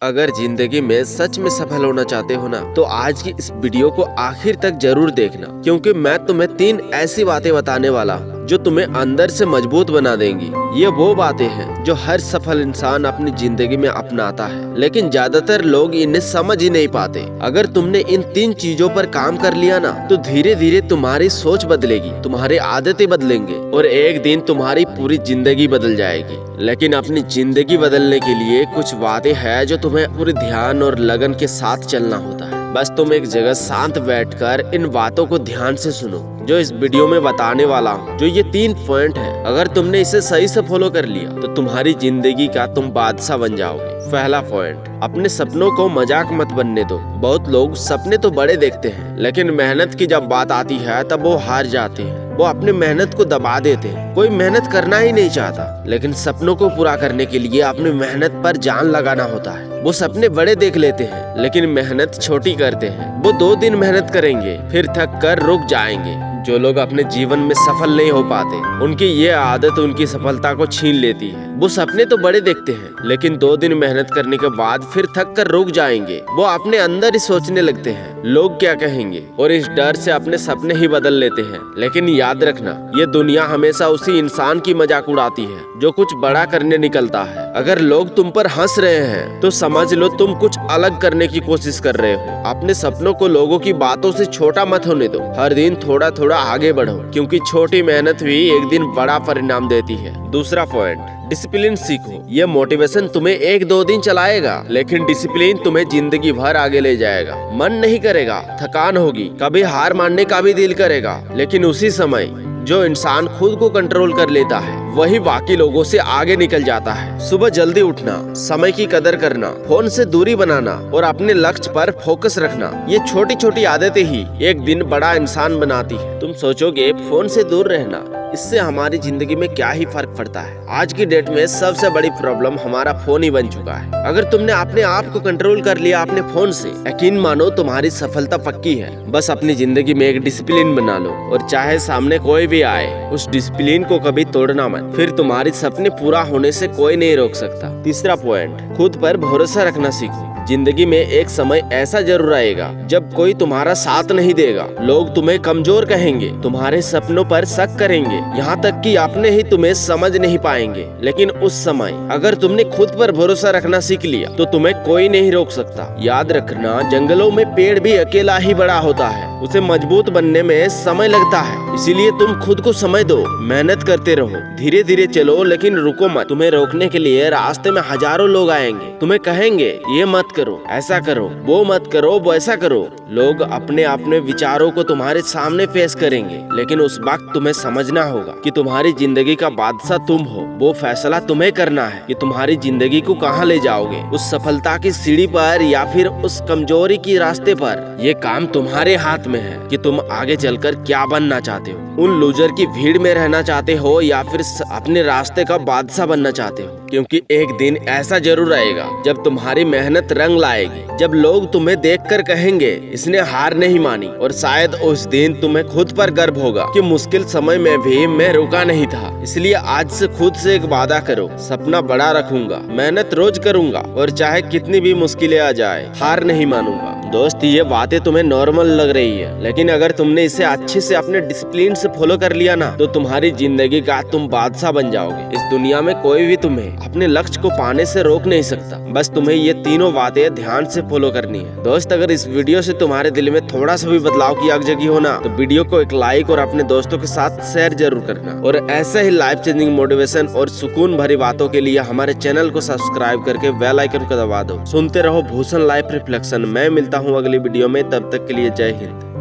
अगर जिंदगी में सच में सफल होना चाहते हो ना, तो आज की इस वीडियो को आखिर तक जरूर देखना, क्योंकि मैं तुम्हें 3 ऐसी बातें बताने वाला हूँ जो तुम्हें अंदर से मजबूत बना देंगी। ये वो बातें हैं जो हर सफल इंसान अपनी जिंदगी में अपनाता है, लेकिन ज्यादातर लोग इन्हें समझ ही नहीं पाते। अगर तुमने इन 3 चीजों पर काम कर लिया ना, तो धीरे धीरे तुम्हारी सोच बदलेगी, तुम्हारी आदतें बदलेंगे और एक दिन तुम्हारी पूरी जिंदगी बदल जाएगी। लेकिन अपनी जिंदगी बदलने के लिए कुछ बातें हैं जो तुम्हें पूरे ध्यान और लगन के साथ चलना होता है। बस तुम एक जगह शांत बैठकर इन बातों को ध्यान से सुनो जो इस वीडियो में बताने वाला हूँ। जो ये 3 पॉइंट है, अगर तुमने इसे सही से फॉलो कर लिया तो तुम्हारी जिंदगी का तुम बादशाह बन जाओगे। पहला पॉइंट, अपने सपनों को मजाक मत बनने दो। बहुत लोग सपने तो बड़े देखते हैं, लेकिन मेहनत की जब बात आती है तब वो हार जाते हैं। वो अपनी मेहनत को दबा देते हैं। कोई मेहनत करना ही नहीं चाहता, लेकिन सपनों को पूरा करने के लिए अपनी मेहनत पर जान लगाना होता है। वो सपने बड़े देख लेते हैं, लेकिन मेहनत छोटी करते हैं। वो 2 दिन मेहनत करेंगे, फिर थक कर रुक जाएंगे। जो लोग अपने जीवन में सफल नहीं हो पाते, उनकी ये आदत उनकी सफलता को छीन लेती है। वो सपने तो बड़े देखते हैं, लेकिन 2 दिन मेहनत करने के बाद फिर थक कर रुक जाएंगे। वो अपने अंदर ही सोचने लगते हैं लोग क्या कहेंगे, और इस डर से अपने सपने ही बदल लेते हैं। लेकिन याद रखना, ये दुनिया हमेशा उसी इंसान की मजाक उड़ाती है जो कुछ बड़ा करने निकलता है। अगर लोग तुम पर हंस रहे हैं तो समझ लो तुम कुछ अलग करने की कोशिश कर रहे हो। अपने सपनों को लोगों की बातों से छोटा मत होने दो। हर दिन थोड़ा थोड़ा आगे बढ़ो, क्योंकि छोटी मेहनत भी एक दिन बड़ा परिणाम देती है। दूसरा पॉइंट, डिसिप्लिन सीखो। ये मोटिवेशन तुम्हें 1-2 दिन चलाएगा, लेकिन डिसिप्लिन तुम्हें जिंदगी भर आगे ले जाएगा। मन नहीं करेगा, थकान होगी, कभी हार मानने का भी दिल करेगा, लेकिन उसी समय जो इंसान खुद को कंट्रोल कर लेता है वही बाकी लोगों से आगे निकल जाता है। सुबह जल्दी उठना, समय की कदर करना, फोन से दूरी बनाना और अपने लक्ष्य पर फोकस रखना, ये छोटी छोटी आदतें ही एक दिन बड़ा इंसान बनाती है। तुम सोचोगे फोन से दूर रहना, इससे हमारी जिंदगी में क्या ही फर्क पड़ता है। आज की डेट में सबसे बड़ी प्रॉब्लम हमारा फोन ही बन चुका है। अगर तुमने अपने आप को कंट्रोल कर लिया अपने फोन से, यकीन मानो तुम्हारी सफलता पक्की है। बस अपनी जिंदगी में एक डिसिप्लिन बना लो, और चाहे सामने कोई भी आए, उस डिसिप्लिन को कभी तोड़ना मत। फिर तुम्हारी सपने पूरा होने से कोई नहीं रोक सकता। तीसरा पॉइंट, खुद पर भरोसा रखना सीखो। जिंदगी में एक समय ऐसा जरूर आएगा जब कोई तुम्हारा साथ नहीं देगा। लोग तुम्हें कमजोर कहेंगे, तुम्हारे सपनों पर शक करेंगे, यहाँ तक कि अपने ही तुम्हें समझ नहीं पाएंगे। लेकिन उस समय अगर तुमने खुद पर भरोसा रखना सीख लिया तो तुम्हें कोई नहीं रोक सकता। याद रखना, जंगलों में पेड़ भी अकेला ही बड़ा होता है, उसे मजबूत बनने में समय लगता है। इसीलिए तुम खुद को समय दो, मेहनत करते रहो, धीरे धीरे चलो, लेकिन रुको मत। तुम्हें रोकने के लिए रास्ते में हजारों लोग आएंगे, तुम्हें कहेंगे ये मत करो, ऐसा करो, वो मत करो, वैसा करो। लोग अपने अपने विचारों को तुम्हारे सामने पेश करेंगे, लेकिन उस वक्त तुम्हें समझना होगा कि तुम्हारी जिंदगी का बादशाह तुम हो। वो फैसला तुम्हें करना है कि तुम्हारी जिंदगी को कहाँ ले जाओगे, उस सफलता की सीढ़ी पर या फिर उस कमजोरी की रास्ते पर। ये काम तुम्हारे हाथ में है कि तुम आगे चलकर क्या बनना चाहते हो। उन लूजर की भीड़ में रहना चाहते हो या फिर अपने रास्ते का बादशाह बनना चाहते हो। क्योंकि एक दिन ऐसा जरूर आएगा जब तुम्हारी मेहनत रंग लाएगी, जब लोग तुम्हें देखकर कहेंगे इसने हार नहीं मानी, और शायद उस दिन तुम्हें खुद पर गर्व होगा कि मुश्किल समय में भी मैं रुका नहीं था। इसलिए आज से खुद से एक वादा करो, सपना बड़ा रखूंगा, मेहनत रोज करूंगा, और चाहे कितनी भी मुश्किलें आ जाए हार नहीं मानूंगा। दोस्त, ये बातें तुम्हें नॉर्मल लग रही है, लेकिन अगर तुमने इसे अच्छे से अपने डिसिप्लिन से फॉलो कर लिया ना, तो तुम्हारी जिंदगी का तुम बादशाह बन जाओगे। इस दुनिया में कोई भी तुम्हें अपने लक्ष्य को पाने से रोक नहीं सकता। बस तुम्हें ये तीनों बातें ध्यान से फॉलो करनी है। दोस्त, अगर इस वीडियो से तुम्हारे दिल में थोड़ा सा भी बदलाव की आग जगी हो ना, तो वीडियो को एक लाइक और अपने दोस्तों के साथ शेयर जरूर करना। और ऐसे ही लाइफ चेंजिंग मोटिवेशन और सुकून भरी बातों के लिए हमारे चैनल को सब्सक्राइब करके बेल आइकन को दबा दो। सुनते रहो भूषण लाइफ रिफ्लेक्शन। मैं मिलता हूँ अगली वीडियो में, तब तक के लिए जय हिंद।